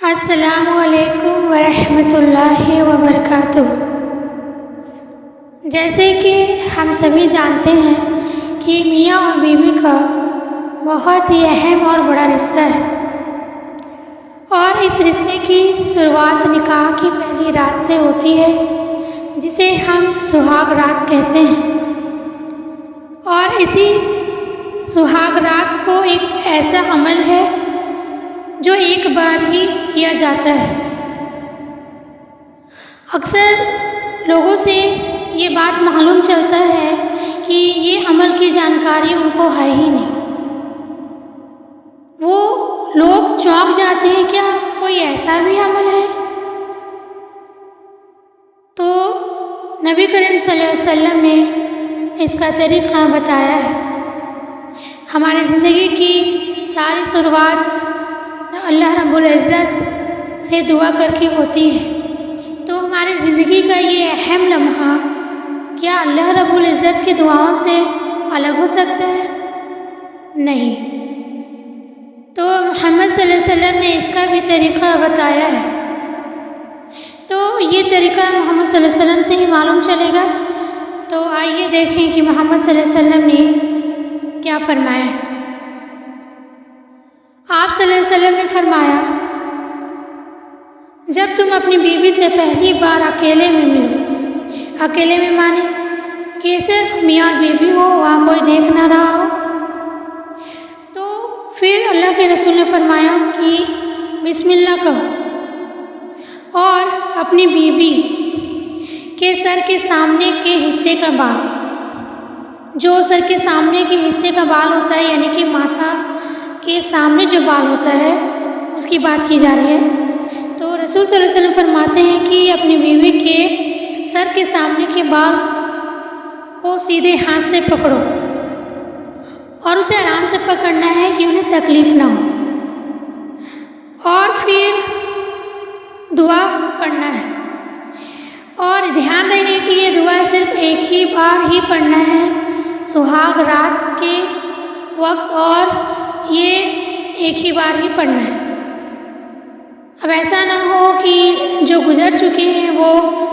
السلام علیکم ورحمۃ اللہ وبرکاتہ۔ جیسے کہ ہم سبھی جانتے ہیں کہ میاں اور بیوی کا بہت ہی اہم اور بڑا رشتہ ہے، اور اس رشتے کی شروعات نکاح کی پہلی رات سے ہوتی ہے، جسے ہم سہاگ رات کہتے ہیں۔ اور اسی سہاگ رات کو ایک ایسا عمل ہے جو ایک بار ہی کیا جاتا ہے۔ اکثر لوگوں سے یہ بات معلوم چلتا ہے کہ یہ عمل کی جانکاری ان کو ہے ہی نہیں۔ وہ لوگ چونک جاتے ہیں، کیا کوئی ایسا بھی عمل ہے؟ تو نبی کریم صلی اللہ علیہ وسلم نے اس کا طریقہ بتایا ہے۔ ہماری زندگی کی ساری شروعات اللہ رب العزت سے دعا کر کے ہوتی ہے، تو ہماری زندگی کا یہ اہم لمحہ کیا اللہ رب العزت کی دعاؤں سے الگ ہو سکتا ہے؟ نہیں۔ تو محمد صلی اللہ علیہ وسلم نے اس کا بھی طریقہ بتایا ہے۔ تو یہ طریقہ محمد صلی اللہ علیہ وسلم سے ہی معلوم چلے گا۔ تو آئیے دیکھیں کہ محمد صلی اللہ علیہ وسلم نے کیا فرمایا ہے۔ آپ صلی اللہ علیہ وسلم نے فرمایا، جب تم اپنی بیوی سے پہلی بار اکیلے میں ملو، اکیلے میں مانے کہ صرف میاں اور بیوی ہو، وہاں کوئی دیکھ نہ رہا ہو، تو پھر اللہ کے رسول نے فرمایا کہ بسم اللہ کہو، اور اپنی بیوی کے سر کے سامنے کے حصے کا بال، جو سر کے سامنے کے حصے کا بال ہوتا ہے، یعنی کہ ماتھا کے سامنے جو بال ہوتا ہے اس کی بات کی جا رہی ہے، تو رسول صلی اللہ علیہ وسلم فرماتے ہیں کہ اپنی بیوی کے سر کے سامنے کے بال کو سیدھے ہاتھ سے پکڑو، اور اسے آرام سے پکڑنا ہے کہ انہیں تکلیف نہ ہو، اور پھر دعا پڑھنا ہے۔ اور دھیان رہے کہ یہ دعا صرف ایک ہی بار ہی پڑھنا ہے سہاگ رات کے وقت، اور یہ ایک ہی بار ہی پڑھنا ہے۔ اب ایسا نہ ہو کہ جو گزر چکے ہیں وہ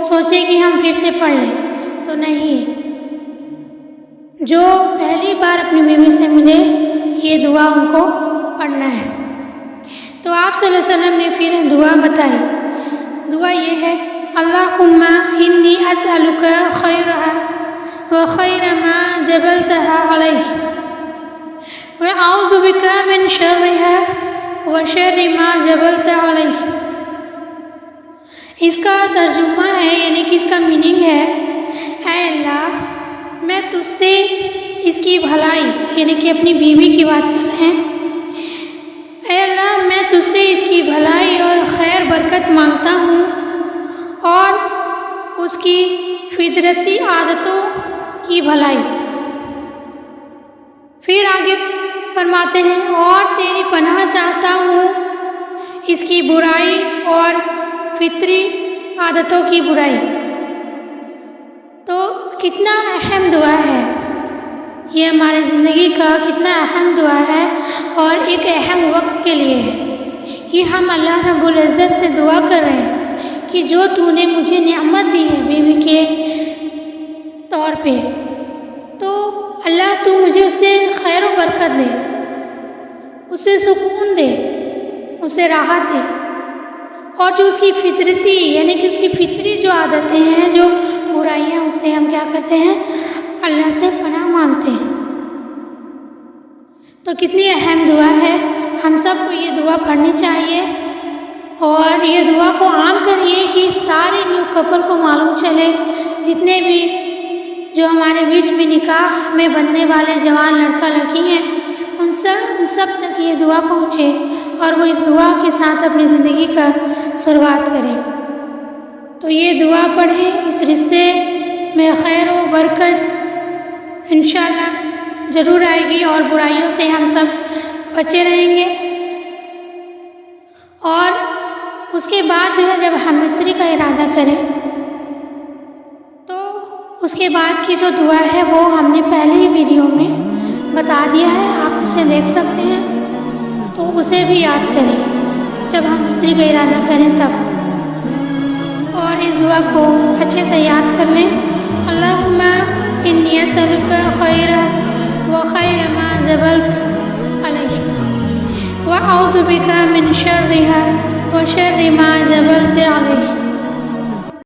سوچے کہ ہم پھر سے پڑھ لیں، تو نہیں، جو پہلی بار اپنی بیوی سے ملے یہ دعا ان کو پڑھنا ہے۔ تو آپ صلی اللہ علیہ وسلم نے پھر دعا بتائی۔ دعا یہ ہے، اللہم انی اسألک خیرها وخیر ما جبلتها علیہ وَأَعُوذُ بِكَ مِن شَرِّهَا وَشَرِّ مَا جَبَلْتَ عَلَيْهِ۔ اس کا ترجمہ ہے، یعنی کہ اس کا میننگ ہے، اے اللہ میں تجھ سے اس کی بھلائی، یعنی کہ اپنی بیوی کی بات کر رہے ہیں، اے اللہ میں تجھ سے اس کی بھلائی اور خیر برکت مانگتا ہوں، اور اس کی فطرتی عادتوں کی بھلائی۔ پھر آگے فرماتے ہیں، اور تیری پناہ چاہتا ہوں اس کی برائی اور فطری عادتوں کی برائی۔ تو کتنا اہم دعا ہے یہ، ہماری زندگی کا کتنا اہم دعا ہے، اور ایک اہم وقت کے لیے ہے کہ ہم اللہ رب العزت سے دعا کر رہے ہیں کہ جو تو نے مجھے نعمت دی ہے بیوی کے طور پہ، تو اللہ تو مجھے اس سے خیر و برکت دے، اسے سکون دے، اسے راحت دے، اور جو اس کی فطرتی، یعنی کہ اس کی فطری جو عادتیں ہیں، جو برائیاں، اس سے ہم کیا کرتے ہیں؟ اللہ سے پناہ مانگتے ہیں۔ تو کتنی اہم دعا ہے، ہم سب کو یہ دعا پڑھنی چاہیے، اور یہ دعا کو عام کریے کہ سارے نیو کپل کو معلوم چلے، جتنے بھی جو ہمارے بیچ میں نکاح میں بننے والے جوان لڑکا لڑکی ہیں، ان سب تک یہ دعا پہنچے، اور وہ اس دعا کے ساتھ اپنی زندگی کا شروعات کریں۔ تو یہ دعا پڑھیں، اس رشتے میں خیر و برکت انشاءاللہ ضرور آئے گی، اور برائیوں سے ہم سب بچے رہیں گے۔ اور اس کے بعد جو ہے، جب ہم مستری کا ارادہ کریں تو اس کے بعد کی جو دعا ہے وہ ہم نے پہلے ہی ویڈیو میں بتا دیا ہے، آپ اسے دیکھ سکتے ہیں، تو اسے بھی یاد کریں جب ہم مستری کا ارادہ کریں تب، اور اس دعا کو اچھے سے یاد کر لیں۔ اللہم انی اسألک خیر و خیر ما جبلت علیہ و اعوذ بک من شرها و شر ما جبلت علیہ۔